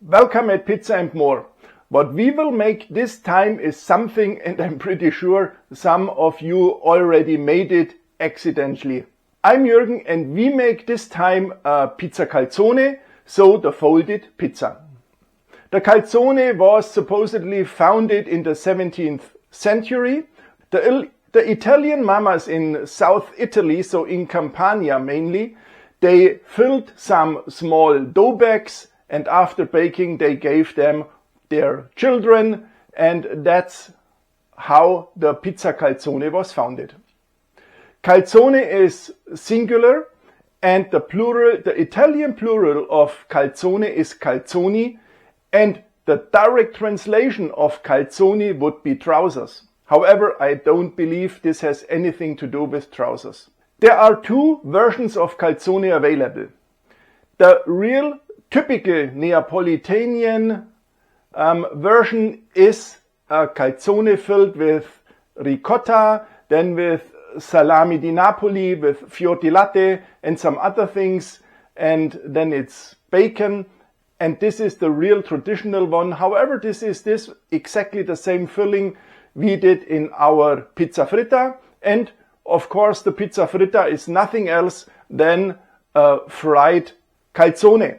Welcome at Pizza and More. What we will make this time is something, and I'm pretty sure some of you already made it accidentally. I'm Jürgen and we make this time a pizza calzone, so the folded pizza. The calzone was supposedly founded in the 17th century. The Italian mamas in South Italy, so in Campania mainly, they filled some small dough bags and after baking they gave them their children, and that's how the pizza calzone was founded. Calzone is singular and the Italian plural of calzone is calzoni, and the direct translation of calzoni would be trousers. However, I don't believe this has anything to do with trousers. There are two versions of calzone available. The real typical Neapolitan version is a calzone filled with ricotta, then with salami di Napoli, with fior di latte and some other things, and then it's bacon. And this is the real traditional one. However, this is exactly the same filling we did in our pizza fritta. And of course, the pizza fritta is nothing else than a fried calzone.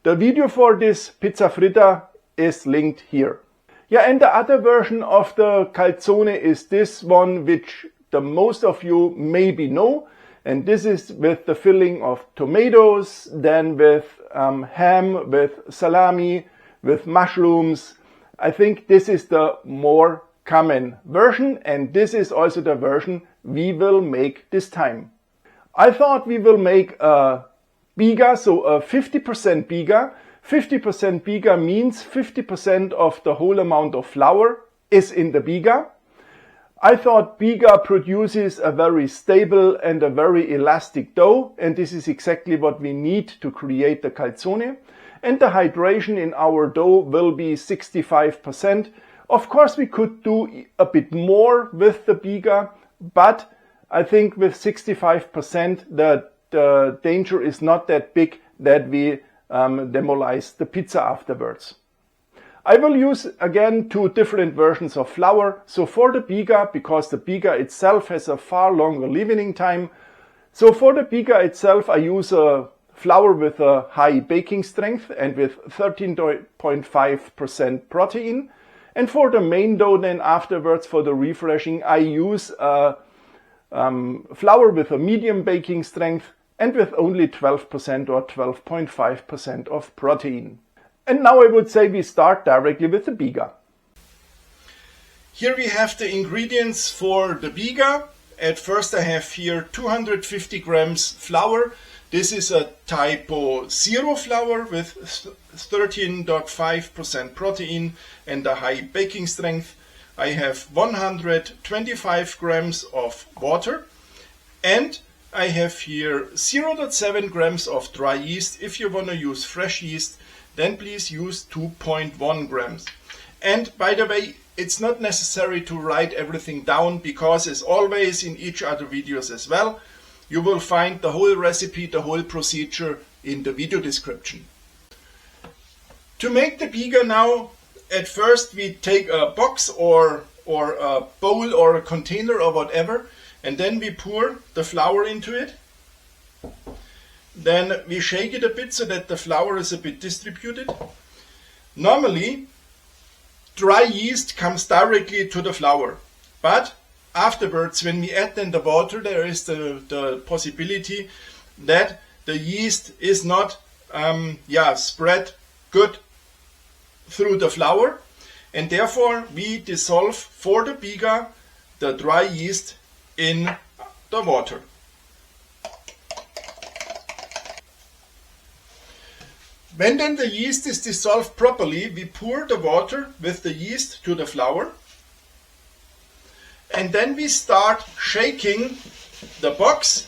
The video for this pizza fritta is linked here. Yeah, and the other version of the calzone is this one, which the most of you maybe know. And this is with the filling of tomatoes, then with ham, with salami, with mushrooms. I think this is the more common version, and this is also the version we will make this time. I thought we will make a Biga, so a 50% Biga. 50% Biga means 50% of the whole amount of flour is in the Biga. I thought Biga produces a very stable and a very elastic dough, and this is exactly what we need to create the calzone. And the hydration in our dough will be 65%. Of course, we could do a bit more with the Biga, but I think with 65% the danger is not that big that we demolize the pizza afterwards. I will use again two different versions of flour. So for the Biga, because the Biga itself has a far longer leavening time, so for the Biga itself I use a flour with a high baking strength and with 13.5% protein. And for the main dough then afterwards, for the refreshing, I use a flour with a medium baking strength and with only 12% or 12.5% of protein. And now I would say we start directly with the Biga. Here we have the ingredients for the Biga. At first I have here 250 grams flour. This is a typo 0 flour with 13.5% protein and a high baking strength. I have 125 grams of water, and I have here 0.7 grams of dry yeast. If you want to use fresh yeast, then please use 2.1 grams. And by the way, it's not necessary to write everything down, because as always in each other videos as well, you will find the whole recipe, the whole procedure in the video description. To make the Biga now, at first we take a box or a bowl or a container or whatever, and then we pour the flour into it. Then we shake it a bit so that the flour is a bit distributed. Normally, dry yeast comes directly to the flour, but afterwards when we add then the water, there is the possibility that the yeast is not spread good through the flour, and therefore we dissolve for the Biga the dry yeast in the water. When then the yeast is dissolved properly, we pour the water with the yeast to the flour, and then we start shaking the box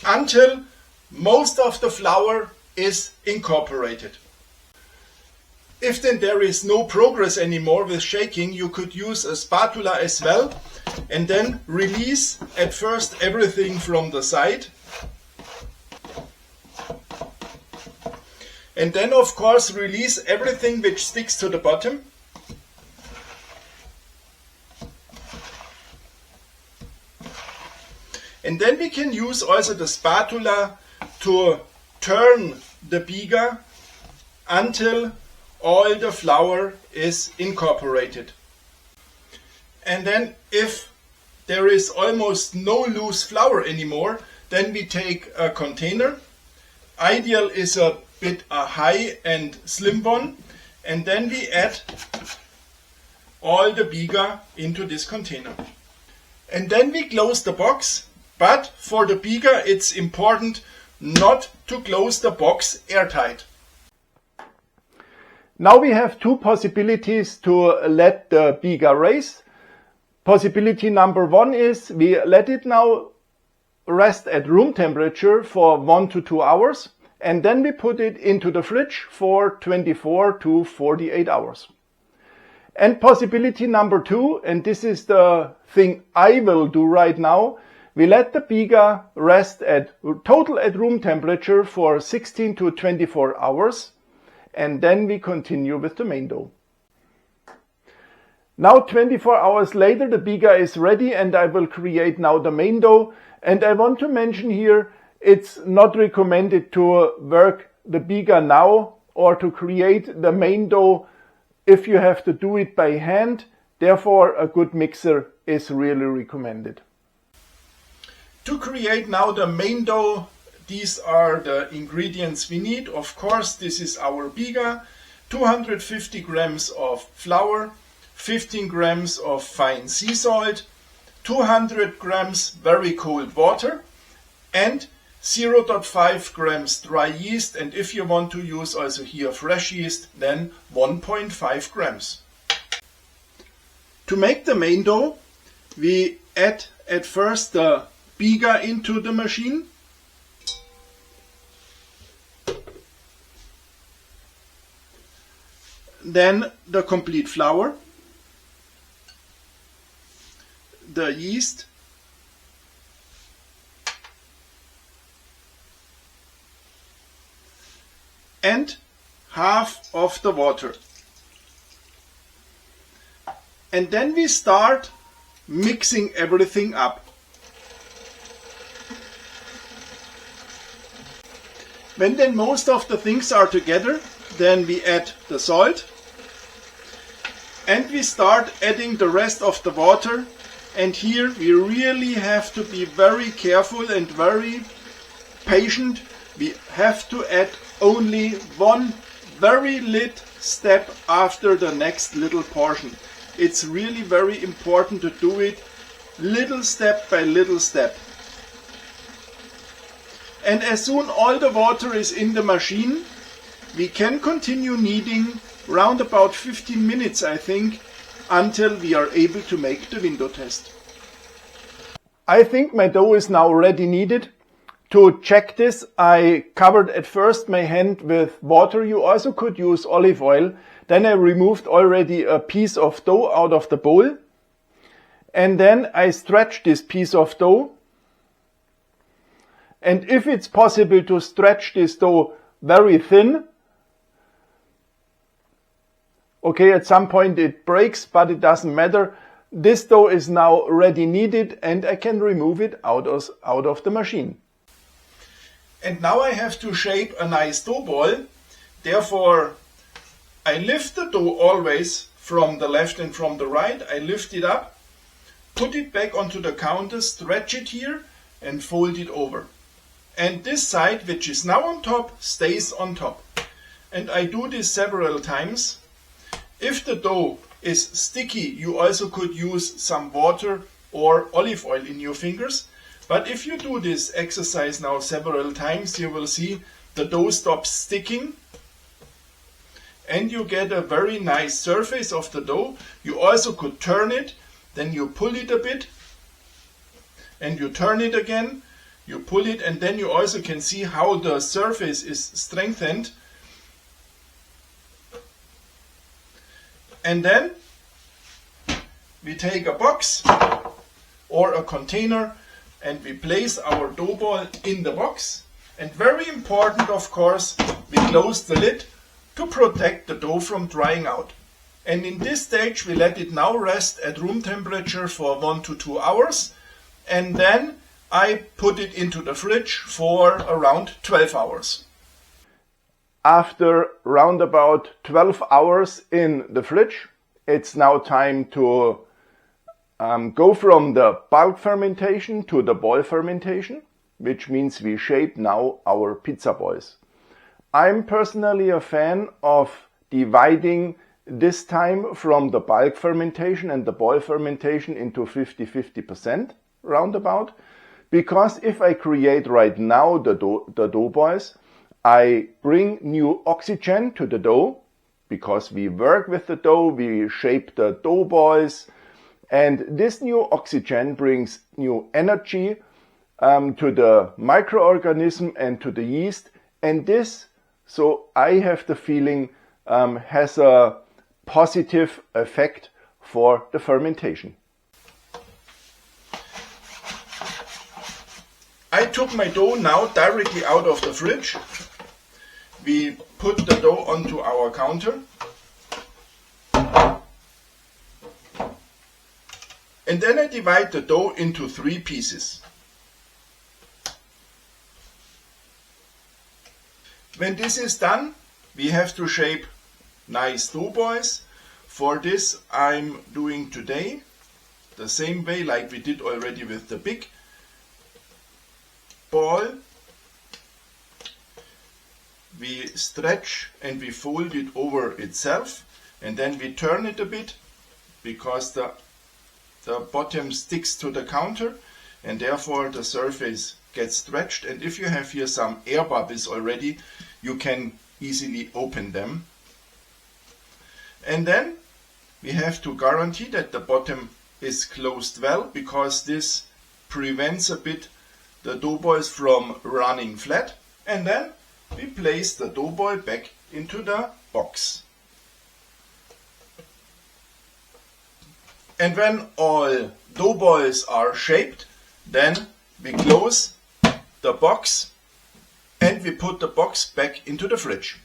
until most of the flour is incorporated. If then there is no progress anymore with shaking, you could use a spatula as well, and then release at first everything from the side And then of course release everything which sticks to the bottom. And then we can use also the spatula to turn the biga until all the flour is incorporated. And then if there is almost no loose flour anymore, then we take a container. Ideal is a bit a high and slim one. And then we add all the biga into this container. And then we close the box. But for the biga it's important not to close the box airtight. Now we have two possibilities to let the biga raise. Possibility number one is we let it now rest at room temperature for 1 to 2 hours and then we put it into the fridge for 24 to 48 hours. And possibility number two, and this is the thing I will do right now, we let the biga rest at room temperature for 16 to 24 hours and then we continue with the main dough. Now 24 hours later the biga is ready and I will create now the main dough. And I want to mention here, it's not recommended to work the biga now or to create the main dough if you have to do it by hand. Therefore a good mixer is really recommended. To create now the main dough, these are the ingredients we need. Of course, this is our biga, 250 grams of flour, 15 grams of fine sea salt, 200 grams very cold water, and 0.5 grams dry yeast. And if you want to use also here fresh yeast, then 1.5 grams. To make the main dough, we add at first the biga into the machine. Then the complete flour, the yeast, and half of the water. And then we start mixing everything up. When then most of the things are together, then we add the salt and we start adding the rest of the water. And here we really have to be very careful and very patient. We have to add only one very little step after the next little portion. It's really very important to do it little step by little step. And as soon all the water is in the machine, we can continue kneading round about 15 minutes, I think, until we are able to make the window test. I think my dough is now ready kneaded. To check this, I covered at first my hand with water. You also could use olive oil. Then I removed already a piece of dough out of the bowl. And then I stretched this piece of dough. And if it's possible to stretch this dough very thin, okay, at some point it breaks, but it doesn't matter. This dough is now ready kneaded and I can remove it out of the machine. And now I have to shape a nice dough ball. Therefore, I lift the dough always from the left and from the right. I lift it up, put it back onto the counter, stretch it here and fold it over. And this side, which is now on top, stays on top. And I do this several times. If the dough is sticky, you also could use some water or olive oil in your fingers. But if you do this exercise now several times, you will see the dough stops sticking and you get a very nice surface of the dough. You also could turn it, then you pull it a bit and you turn it again. You pull it and then you also can see how the surface is strengthened. And then we take a box or a container and we place our dough ball in the box. And very important, of course, we close the lid to protect the dough from drying out. And in this stage we let it now rest at room temperature for 1 to 2 hours, and then I put it into the fridge for around 12 hours. After round about 12 hours in the fridge, it's now time to go from the bulk fermentation to the ball fermentation, which means we shape now our pizza balls. I'm personally a fan of dividing this time from the bulk fermentation and the ball fermentation into 50-50% roundabout, because if I create right now the dough balls, I bring new oxygen to the dough, because we work with the dough, we shape the dough balls, and this new oxygen brings new energy to the microorganism and to the yeast, and this, so I have the feeling, has a positive effect for the fermentation. I took my dough now directly out of the fridge. We put the dough onto our counter. And then I divide the dough into 3 pieces. When this is done, we have to shape nice dough balls. For this I'm doing today the same way like we did already with the big ball. We stretch and we fold it over itself, and then we turn it a bit because the bottom sticks to the counter and therefore the surface gets stretched, and if you have here some air bubbles already, you can easily open them. And then we have to guarantee that the bottom is closed well, because this prevents a bit the dough balls from running flat. And then we place the dough ball back into the box. And when all dough balls are shaped, then we close the box and we put the box back into the fridge.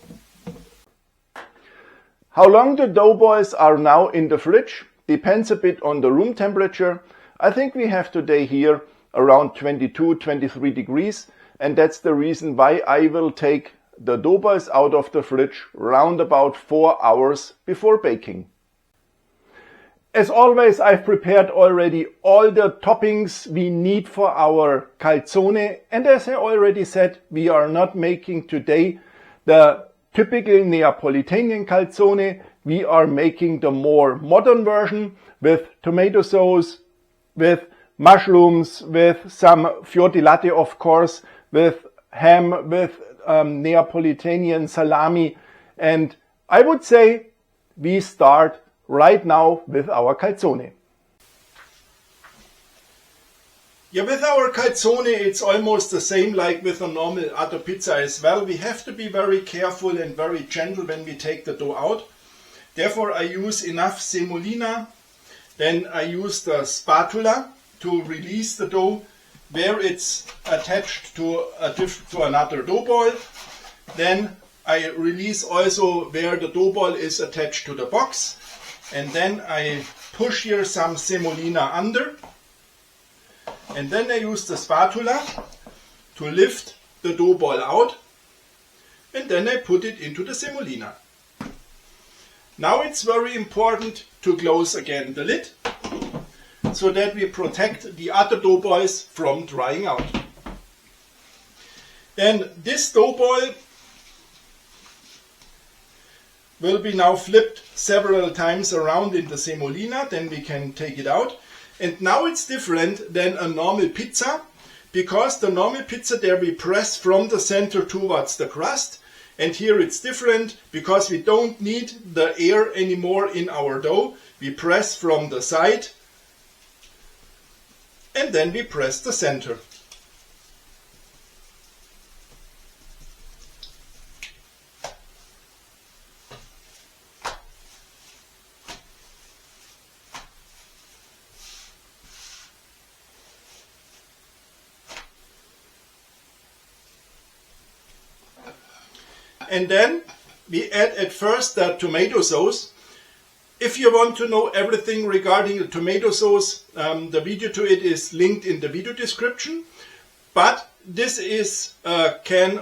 How long the dough balls are now in the fridge depends a bit on the room temperature. I think we have today here around 22-23 degrees, and that's the reason why I will take the dough balls out of the fridge round about 4 hours before baking. As always, I've prepared already all the toppings we need for our calzone, and as I already said, we are not making today the typical Neapolitan calzone. We are making the more modern version with tomato sauce, with mushrooms, with some fior di latte of course, with ham, with Neapolitan salami, and I would say we start right now with our calzone. Yeah, with our calzone it's almost the same like with a normal other pizza as well. We have to be very careful and very gentle when we take the dough out. Therefore I use enough semolina. Then I use the spatula to release the dough where it's attached to another dough ball. Then I release also where the dough ball is attached to the box. And then I push here some semolina under. And then I use the spatula to lift the dough ball out. And then I put it into the semolina. Now it's very important to close again the lid, so that we protect the other dough balls from drying out. Then this dough ball will be now flipped several times around in the semolina, then we can take it out. And now it's different than a normal pizza, because the normal pizza there we press from the center towards the crust, and here it's different because we don't need the air anymore in our dough. We press from the side and then we press the center. And then we add at first the tomato sauce. If you want to know everything regarding the tomato sauce, the video to it is linked in the video description. But this is a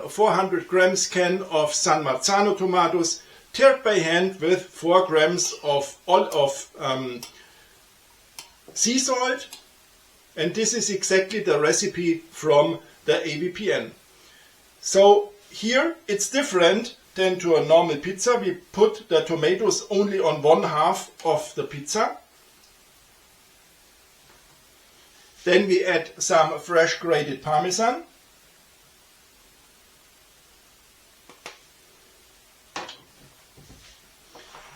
400 grams can of San Marzano tomatoes, tiered by hand with 4 grams of sea salt. And this is exactly the recipe from the AVPN. So here it's different than to a normal pizza. We put the tomatoes only on 1/2 of the pizza. Then we add some fresh grated Parmesan.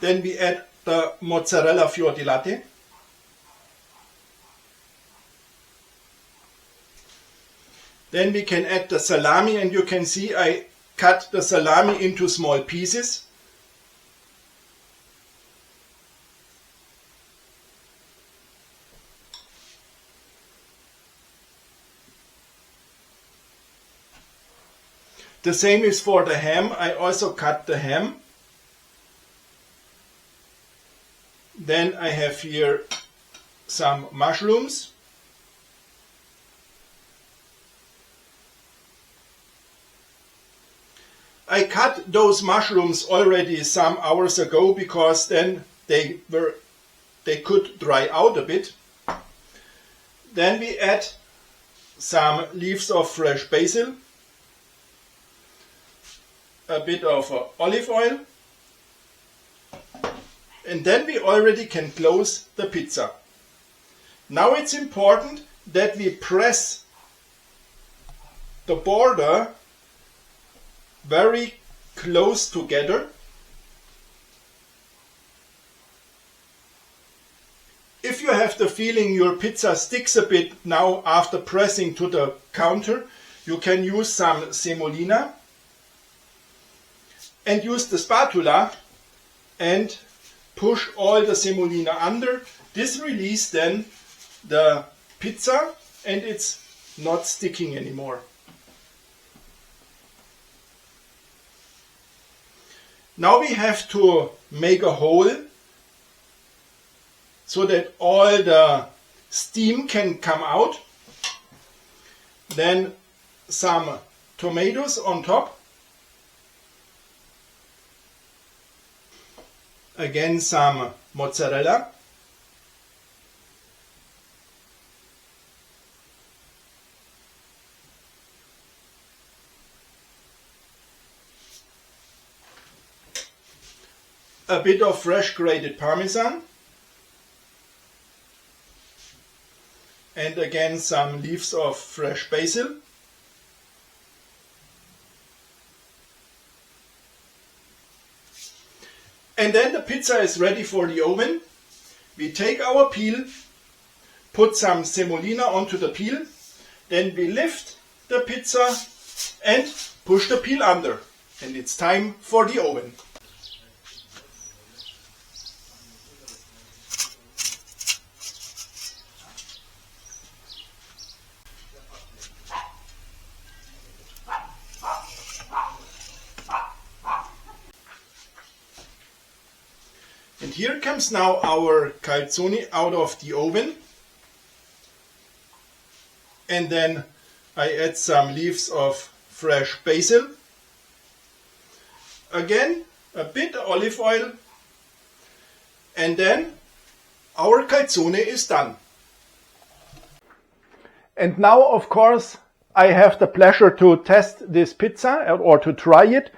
Then we add the mozzarella fior di latte. Then we can add the salami, and you can see I cut the salami into small pieces. The same is for the ham. I also cut the ham. Then I have here some mushrooms. I cut those mushrooms already some hours ago because then they could dry out a bit. Then we add some leaves of fresh basil, a bit of olive oil, and then we already can close the pizza. Now it's important that we press the border very close together. If you have the feeling your pizza sticks a bit now after pressing to the counter, you can use some semolina and use the spatula and push all the semolina under. This releases then the pizza and it's not sticking anymore. Now we have to make a hole so that all the steam can come out. Then some tomatoes on top. Again some mozzarella. A bit of fresh grated Parmesan. And again some leaves of fresh basil. And then the pizza is ready for the oven. We take our peel, put some semolina onto the peel, then we lift the pizza and push the peel under. And it's time for the oven. And here comes now our calzone out of the oven. And then I add some leaves of fresh basil. Again, a bit of olive oil. And then our calzone is done. And now, of course, I have the pleasure to test this pizza or to try it.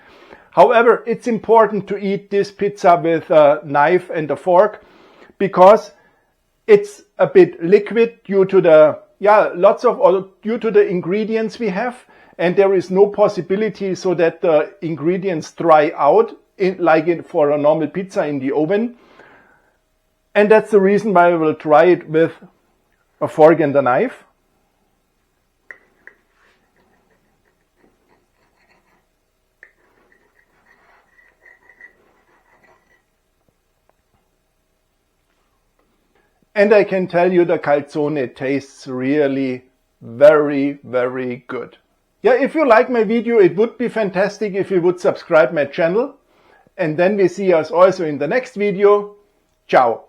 However, it's important to eat this pizza with a knife and a fork because it's a bit liquid due to the due to the ingredients we have, and there is no possibility so that the ingredients dry out for a normal pizza in the oven. And that's the reason why I will try it with a fork and a knife. And I can tell you the calzone tastes really very, very good. Yeah, if you like my video, it would be fantastic if you would subscribe my channel. And then we see us also in the next video. Ciao.